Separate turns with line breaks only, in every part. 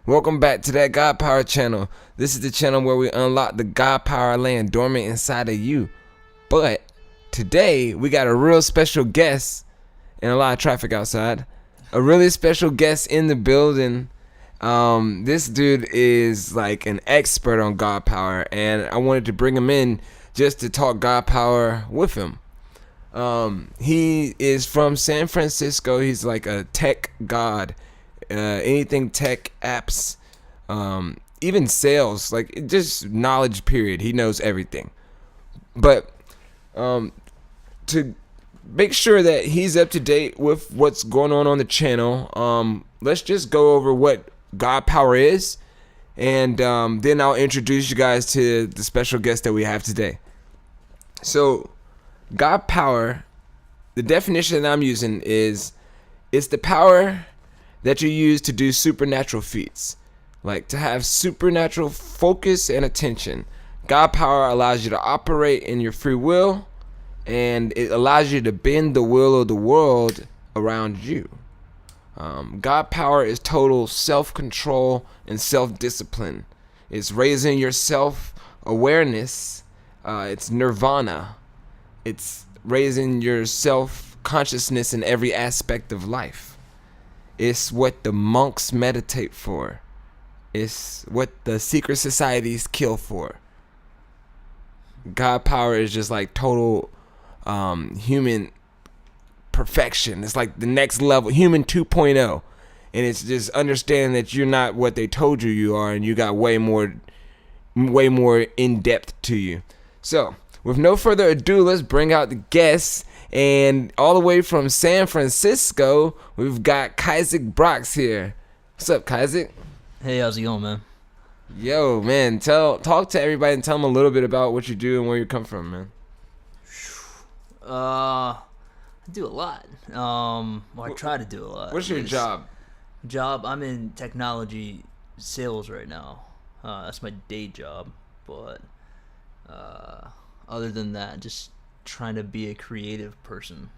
Welcome back to that God Power channel. This is the channel where we unlock the God Power laying dormant inside of you. But today we got a real special guest and a lot of traffic outside. A really special guest in the building. This dude is like an expert on God Power, and I wanted to bring him in just to talk God Power with him. He is from San Francisco. He's like a tech god. Anything tech, apps, even sales, like just knowledge period. He knows everything. But to make sure that he's up to date with what's going on the channel, let's just go over what God Power is, and then I'll introduce you guys to the special guest that we have today. So God Power, the definition that I'm using is it's the power that you use to do supernatural feats, like to have supernatural focus and attention. God Power allows you to operate in your free will, and it allows you to bend the will of the world around you. God Power is total self-control and self-discipline. It's raising your self-awareness. It's nirvana. It's raising your self-consciousness in every aspect of life. It's what the monks meditate for. It's what the secret societies kill for. God Power is just like total human perfection. It's like the next level, human 2.0. And it's just understanding that you're not what they told you are, and you got way more in depth to you. So, with no further ado, let's bring out the guests. And all the way from San Francisco, we've got Caesic Brox here. What's up, Caesic?
Hey, how's it going, man?
Yo, man, talk to everybody and tell them a little bit about what you do and where you come from, man.
I do a lot. I try to do a lot.
What's your job?
I'm in technology sales right now. That's my day job. But other than that, just trying to be a creative person,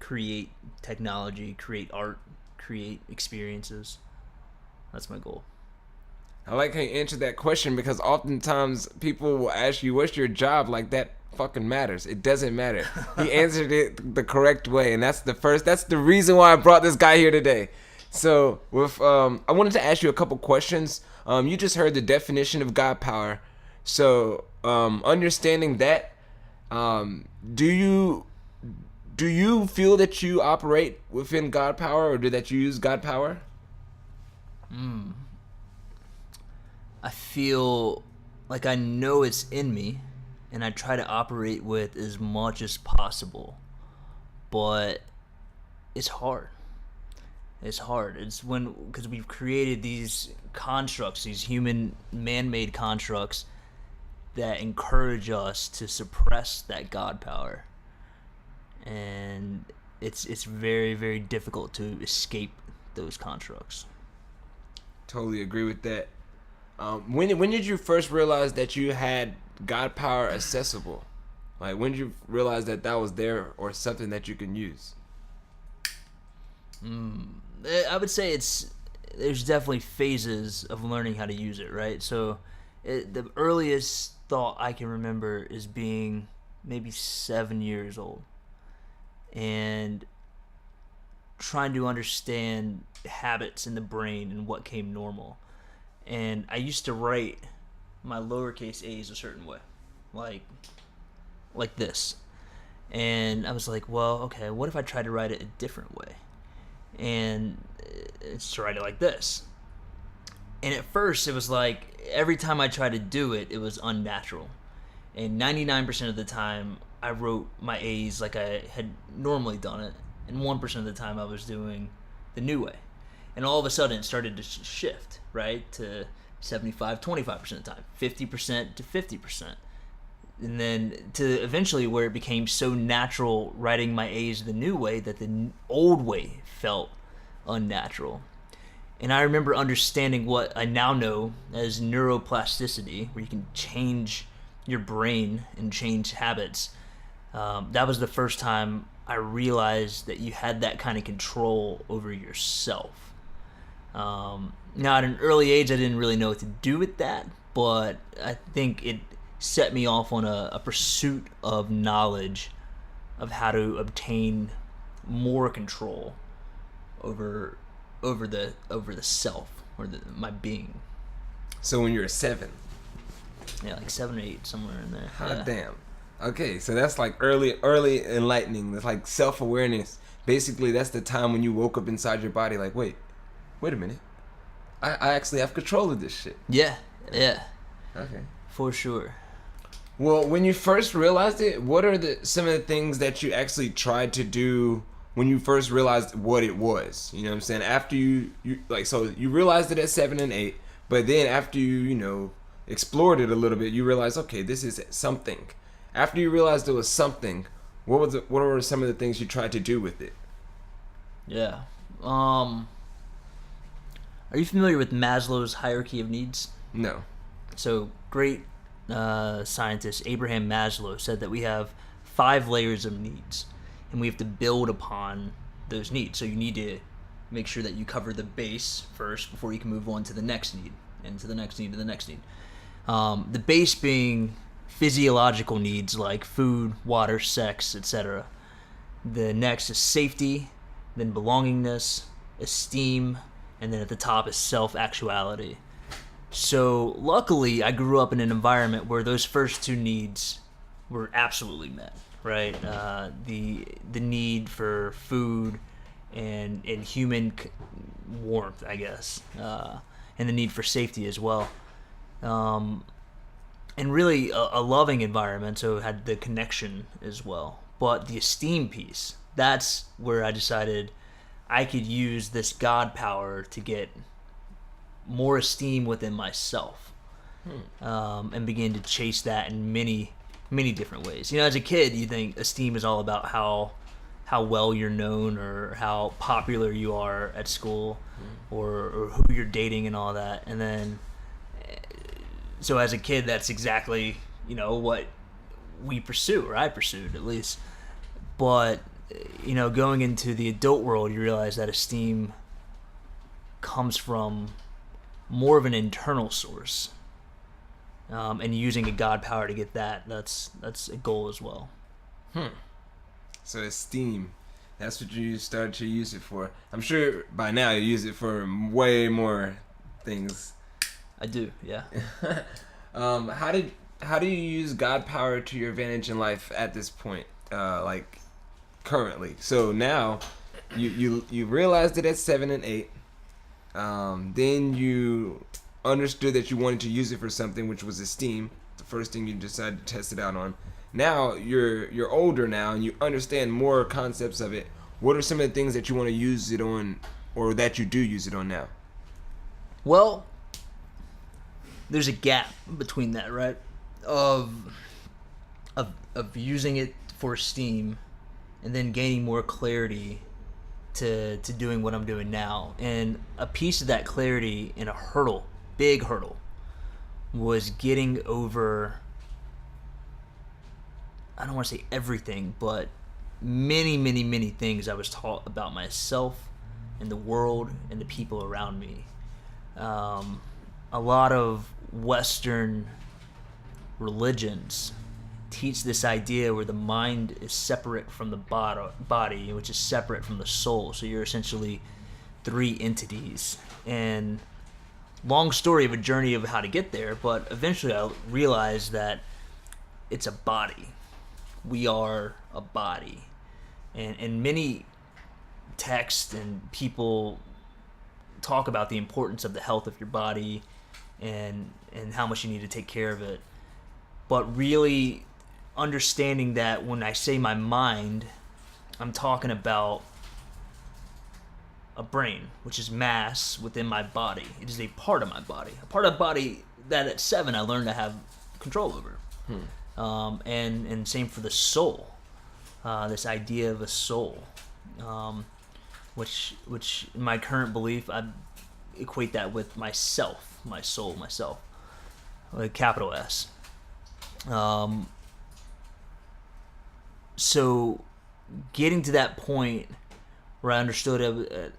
create technology, create art, create experiences. That's my goal.
I like how you answered that question, because oftentimes people will ask you, what's your job? Like, that fucking matters. It doesn't matter. He answered it the correct way, and that's the reason why I brought this guy here today. So with I wanted to ask you a couple questions. You just heard the definition of God Power. So understanding that, do you feel that you operate within God Power, or that you use God Power?
I feel like I know it's in me, and I try to operate with as much as possible. But it's hard. It's hard. Because we've created these constructs, these human man-made constructs that encourage us to suppress that God power, and it's very, very difficult to escape those constructs.
Totally agree with that. When did you first realize that you had God Power accessible? Like, when did you realize that was there, or something that you can use?
I would say there's definitely phases of learning how to use it, right? So the earliest thought I can remember is being maybe 7 years old and trying to understand habits in the brain and what came normal. And I used to write my lowercase a's a certain way, like this. And I was like, well, okay, what if I tried to write it a different way? And it's to write it like this. And at first, it was like every time I tried to do it, it was unnatural. And 99% of the time, I wrote my A's like I had normally done it. And 1% of the time, I was doing the new way. And all of a sudden, it started to shift, right? To 75, 25% of the time, 50% to 50%. And then to eventually where it became so natural writing my A's the new way that the old way felt unnatural. And I remember understanding what I now know as neuroplasticity, where you can change your brain and change habits. That was the first time I realized that you had that kind of control over yourself. Now, at an early age, I didn't really know what to do with that, but I think it set me off on a pursuit of knowledge of how to obtain more control over the self or my being.
So when you're 7.
Yeah, like 7 or 8, somewhere in there.
Hot damn. Okay, so that's like early enlightening. That's like self-awareness. Basically, that's the time when you woke up inside your body like, wait a minute. I actually have control of this shit.
Yeah.
Okay.
For sure.
Well, when you first realized it, what are some of the things that you actually tried to do when you first realized what it was? You know what I'm saying? After you like, so you realized it at 7 and 8, but then after you explored it a little bit, you realized, okay, this is something. After you realized it was something, what were some of the things you tried to do with it?
Yeah. Are you familiar with Maslow's hierarchy of needs?
No.
So, great scientist Abraham Maslow said that we have 5 layers of needs, and we have to build upon those needs. So you need to make sure that you cover the base first before you can move on to the next need, and to the next need, to the next need. The base being physiological needs like food, water, sex, etc. The next is safety, then belongingness, esteem, and then at the top is self-actuality. So luckily, I grew up in an environment where those first 2 needs were absolutely met, right? The need for food and human warmth, I guess, and the need for safety as well. And really a loving environment, so it had the connection as well. But the esteem piece, that's where I decided I could use this God power to get more esteem within myself, and begin to chase that in many, many different ways. As a kid, you think esteem is all about how well you're known or how popular you are at school, or who you're dating and all that. And then, so as a kid, that's exactly what we pursue, or I pursued at least. But going into the adult world, you realize that esteem comes from more of an internal source, and using a God power to get that's a goal as well.
So esteem, that's what you started to use it for. I'm sure by now you use it for way more things.
I do, yeah.
How do you use God power to your advantage in life at this point, like currently? So now you realized it at 7 and 8. Then you understood that you wanted to use it for something, which was esteem. The first thing you decided to test it out on. Now you're older now, and you understand more concepts of it. What are some of the things that you want to use it on, or that you do use it on now?
Well, there's a gap between that, right? Of using it for esteem, and then gaining more clarity to doing what I'm doing now. And a piece of that clarity in a big hurdle, was getting over, I don't want to say everything, but many, many, many things I was taught about myself and the world and the people around me. A lot of Western religions teach this idea where the mind is separate from the body, which is separate from the soul. So you're essentially 3 entities. And long story of a journey of how to get there, but eventually I realized that it's a body. We are a body. And many texts and people talk about the importance of the health of your body and how much you need to take care of it. But really understanding that when I say my mind, I'm talking about a brain, which is mass within my body. It is a part of my body. A part of the body that at 7 I learned to have control over. And same for the soul. This idea of a soul. Which in my current belief, I equate that with myself, my soul, myself, with capital S. So getting to that point where I understood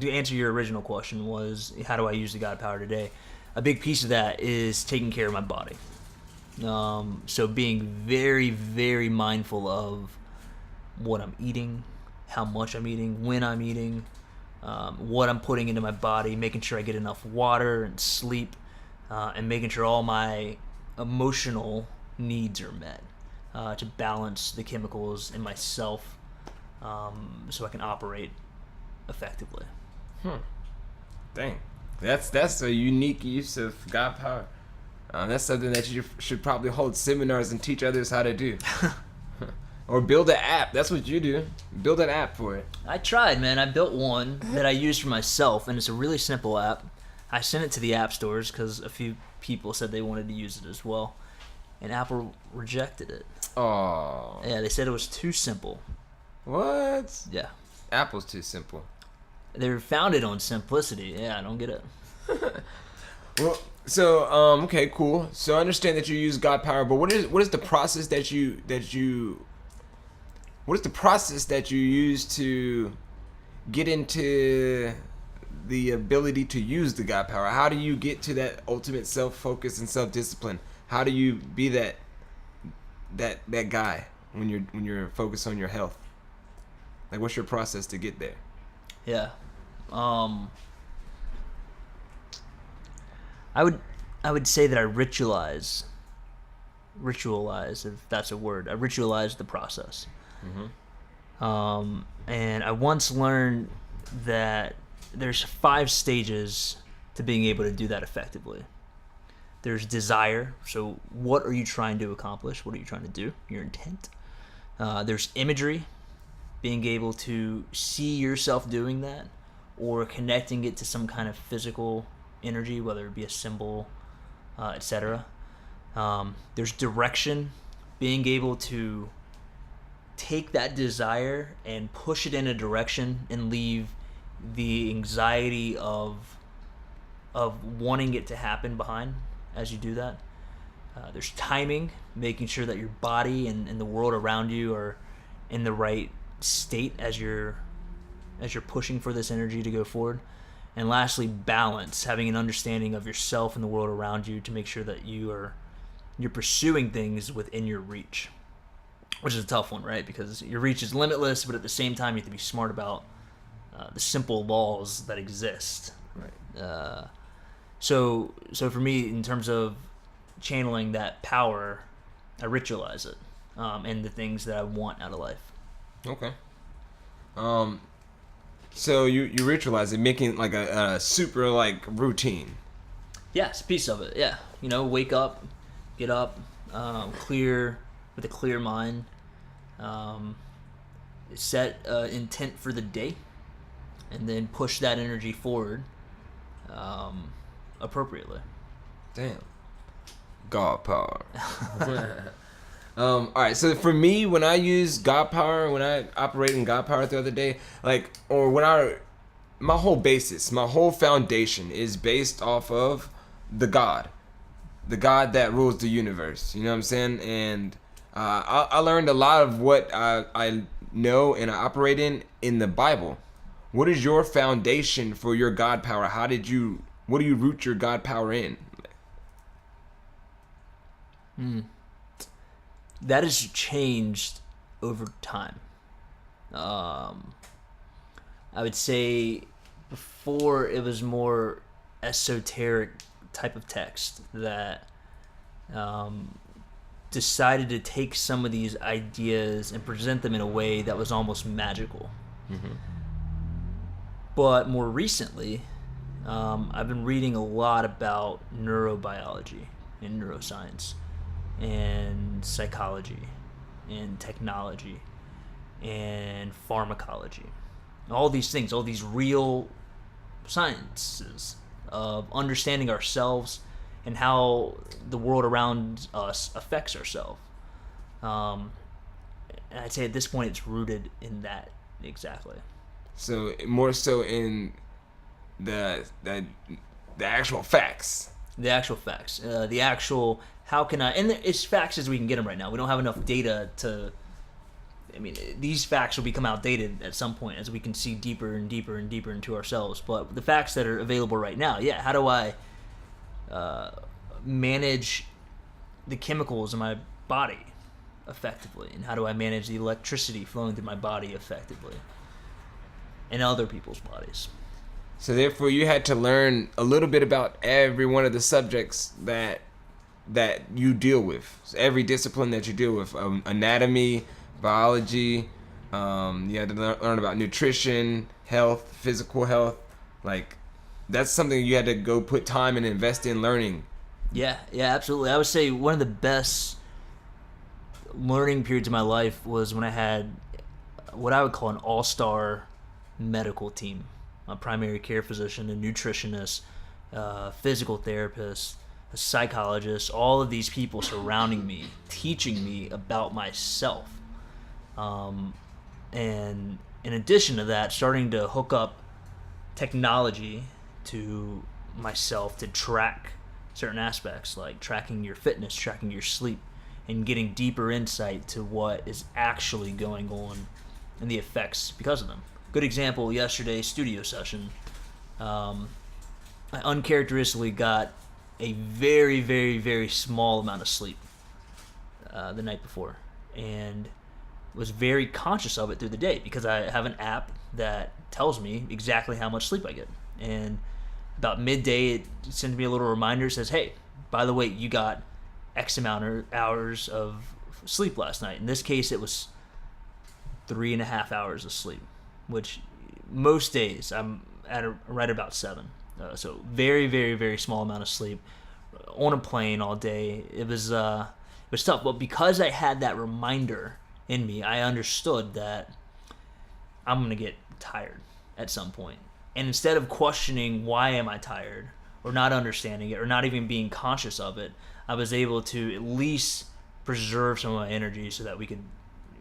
to answer your original question was, how do I use the God power today? A big piece of that is taking care of my body. So being very, very mindful of what I'm eating, how much I'm eating, when I'm eating, what I'm putting into my body, making sure I get enough water and sleep, and making sure all my emotional needs are met, to balance the chemicals in myself, so I can operate effectively.
Dang, that's a unique use of God power. That's something that you should probably hold seminars and teach others how to do. Or build an app. That's what you do. Build an app for it.
I tried, man. I built one that I use for myself, and it's a really simple app. I sent it to the app stores because a few people said they wanted to use it as well, and Apple rejected it.
Oh.
Yeah, they said it was too simple.
What?
Yeah.
Apple's too simple.
They're founded on simplicity. Yeah, I don't get it.
Well, so okay, cool. So I understand that you use God power, but what is the process that you what is the process that you use to get into the ability to use the God power? How do you get to that ultimate self-focus and self-discipline? How do you be that guy when you're focused on your health? Like, what's your process to get there?
Yeah. I would say that I ritualize, if that's a word. I ritualize the process. And I once learned that there's 5 stages to being able to do that effectively. There's desire. So what are you trying to accomplish? What are you trying to do? Your intent. There's imagery, being able to see yourself doing that or connecting it to some kind of physical energy, whether it be a symbol, etc. There's direction, being able to take that desire and push it in a direction and leave the anxiety of wanting it to happen behind as you do that. There's timing, making sure that your body and the world around you are in the right state as you're pushing for this energy to go forward. And lastly, balance, having an understanding of yourself and the world around you to make sure that you're pursuing things within your reach, which is a tough one, right? Because your reach is limitless, but at the same time, you have to be smart about the simple laws that exist.
Right.
So for me, in terms of channeling that power, I ritualize it, and the things that I want out of life.
Okay. So you ritualize it, making like a super like routine.
Yes, piece of it. Yeah, wake up, get up, clear with a clear mind, set intent for the day, and then push that energy forward appropriately.
Damn. God power. All right, so for me, when I use God power, when I operate in God power the other day, my whole basis, my whole foundation is based off of the God that rules the universe. You know what I'm saying? And I learned a lot of what I know and I operate in the Bible. What is your foundation for your God power? What do you root your God power in?
That has changed over time. I would say before it was more esoteric type of text that decided to take some of these ideas and present them in a way that was almost magical.
Mm-hmm.
But more recently, I've been reading a lot about neurobiology and neuroscience and psychology and technology and pharmacology. All these things, all these real sciences of understanding ourselves and how the world around us affects ourselves. And I'd say at this point it's rooted in that exactly.
So more so in the actual facts.
The actual facts. The actual how can I, and it's facts as we can get them right now. We don't have enough data to I mean, these facts will become outdated at some point as we can see deeper and deeper and deeper into ourselves. But the facts that are available right now, yeah, how do I manage the chemicals in my body effectively? And how do I manage the electricity flowing through my body effectively and other people's bodies?
So therefore, you had to learn a little bit about every one of the subjects that you deal with. So every discipline that you deal with, anatomy, biology. You had to learn about nutrition, health, physical health. Like, that's something you had to go put time and invest in learning.
Yeah, absolutely. I would say one of the best learning periods of my life was when I had what I would call an all-star medical team. A primary care physician, a nutritionist, physical therapist, a psychologist, all of these people surrounding me, teaching me about myself. And in addition to that, starting to hook up technology to myself to track certain aspects, like tracking your fitness, tracking your sleep, and getting deeper insight to what is actually going on and the effects because of them. Good example, yesterday's studio session. I uncharacteristically got a very, very, very small amount of sleep the night before, and was very conscious of it through the day because I have an app that tells me exactly how much sleep I get. And about midday, it sends me a little reminder, says, hey, by the way, you got X amount of hours of sleep last night. In this case, it was 3.5 hours of sleep, which most days I'm at right about 7. So very, very, very small amount of sleep on a plane all day. It was tough, but because I had that reminder in me, I understood that I'm gonna get tired at some point. And instead of questioning why am I tired, or not understanding it, or not even being conscious of it, I was able to at least preserve some of my energy so that we could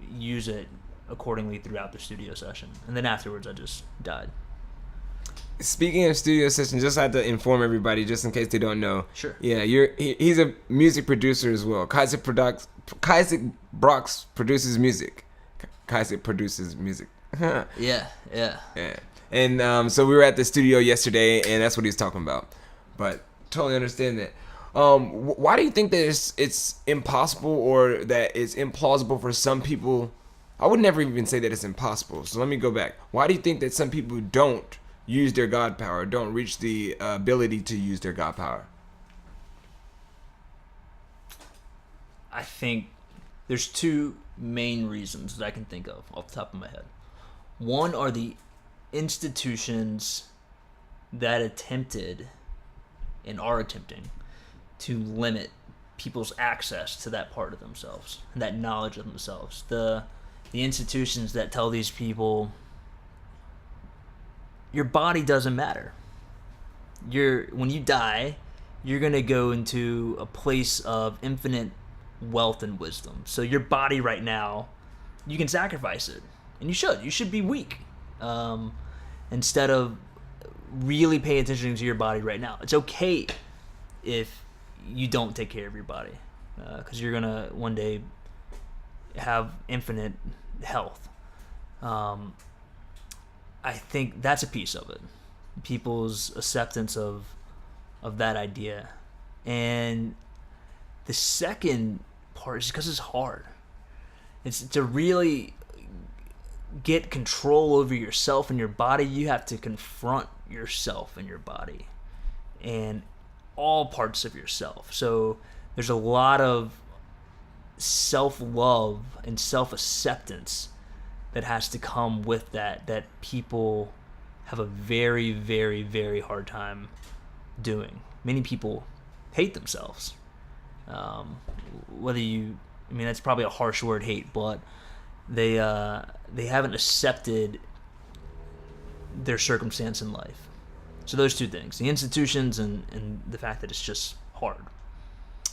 use it accordingly throughout the studio session. And then afterwards, I just died.
Speaking of studio sessions, just had to inform everybody, just in case they don't know.
Sure.
Yeah, he's a music producer as well. Caesic Brox produces music. Caesic produces music.
Yeah.
And so we were at the studio yesterday, and that's what he's talking about. But totally understand that. Why do you think that it's impossible, or that it's implausible for some people? I would never even say that it's impossible. So let me go back. Why do you think that some people don't use their God power, don't reach the ability to use their God power?
I think there's two main reasons that I can think of off the top of my head. One are the institutions that attempted and are attempting to limit people's access to that part of themselves, and that knowledge of themselves. The institutions that tell these people, your body doesn't matter. When you die, you're going to go into a place of infinite wealth and wisdom. So your body right now, you can sacrifice it. And you should. You should be weak. Instead of really paying attention to your body right now. It's okay if you don't take care of your body. Because you're going to one day have infinite health. I think that's a piece of it. People's acceptance of that idea. And the second part is because it's hard. It's to really get control over yourself and your body. You have to confront yourself and your body and all parts of yourself. So there's a lot of self-love and self-acceptance that has to come with that people have a very, very, very hard time doing. Many people hate themselves. That's probably a harsh word, hate, but they haven't accepted their circumstance in life. So those two things, the institutions and the fact that it's just hard.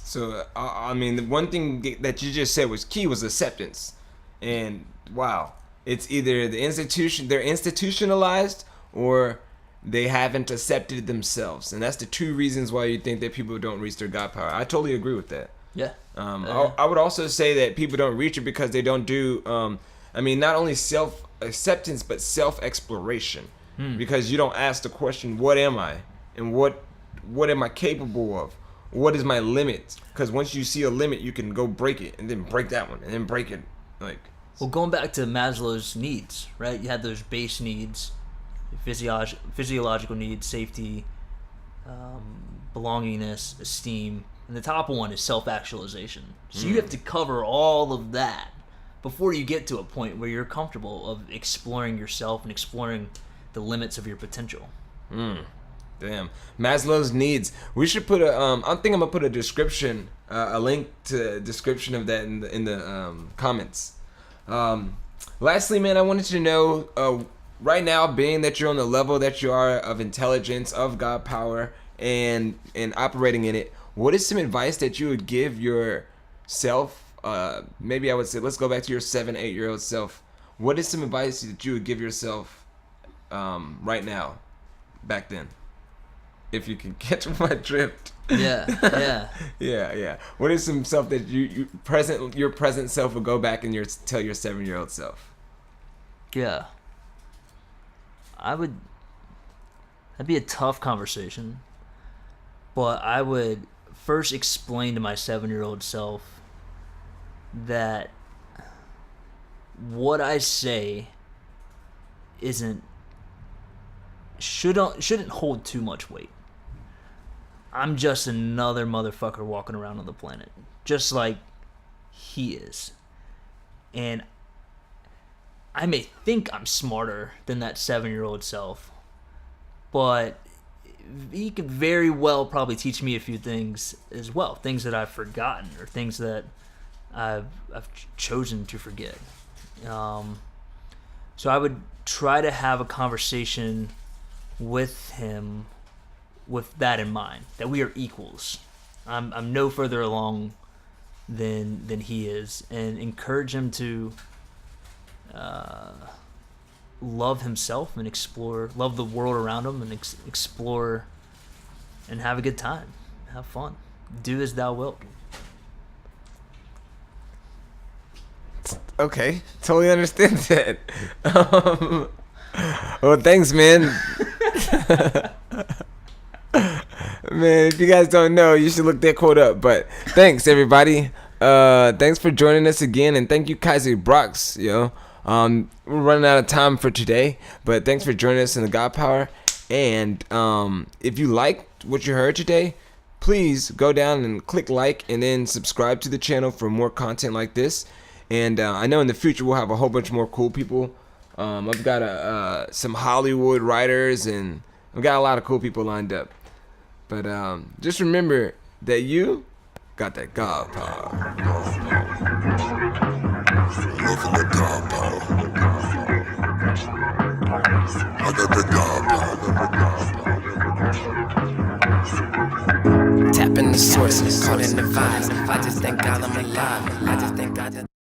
So, the one thing that you just said was key was acceptance. And wow, it's either they're institutionalized, or they haven't accepted themselves. And that's the two reasons why you think that people don't reach their God power. I totally agree with that.
Yeah.
I would also say that people don't reach it because they don't do I mean, not only self acceptance but self exploration, because you don't ask the question, "What am I?" and what am I capable of? What is my limit? Because once you see a limit, you can go break it, and then break that one, and then break it. Like,
well, going back to Maslow's needs, right? You had those base needs, physiological needs, safety, belongingness, esteem, and the top one is self-actualization. So you have to cover all of that before you get to a point where you're comfortable of exploring yourself and exploring the limits of your potential.
Damn, Maslow's needs. We should put a. I think I'm gonna put a description, a link to a description of that in the comments. Lastly, man, I wanted to know, right now, being that you're on the level that you are of intelligence, of God power, and operating in it, what is some advice that you would give yourself? Maybe I would say, let's go back to your 7-8-year-old self. What is some advice that you would give yourself right now, back then? If you can catch my drift.
Yeah.
Yeah. What is some stuff that your present self would go back and tell your 7-year-old self?
Yeah. That'd be a tough conversation, but I would first explain to my 7-year-old self that what I say shouldn't hold too much weight. I'm just another motherfucker walking around on the planet, just like he is. And I may think I'm smarter than that 7-year-old self, but he could very well probably teach me a few things as well, things that I've forgotten or things that I've chosen to forget. So I would try to have a conversation with him with that in mind, that we are equals. I'm no further along than he is, and encourage him to love himself and love the world around him, and explore and have a good time, have fun, do as thou wilt.
Okay, totally understand that. Well, thanks, man. Man, if you guys don't know, you should look that quote up. But thanks, everybody. Thanks for joining us again, and thank you, Caesic Brox. We're running out of time for today, but thanks for joining us in the God Power. And if you liked what you heard today, please go down and click like, and then subscribe to the channel for more content like this. And I know in the future we'll have a whole bunch more cool people. I've got some Hollywood writers, and I've got a lot of cool people lined up. But just remember that you got that God power.
Loving the God power. I got the God power.
Tapping the source, caught in the vibes. I just thank God I'm alive. I just thank God that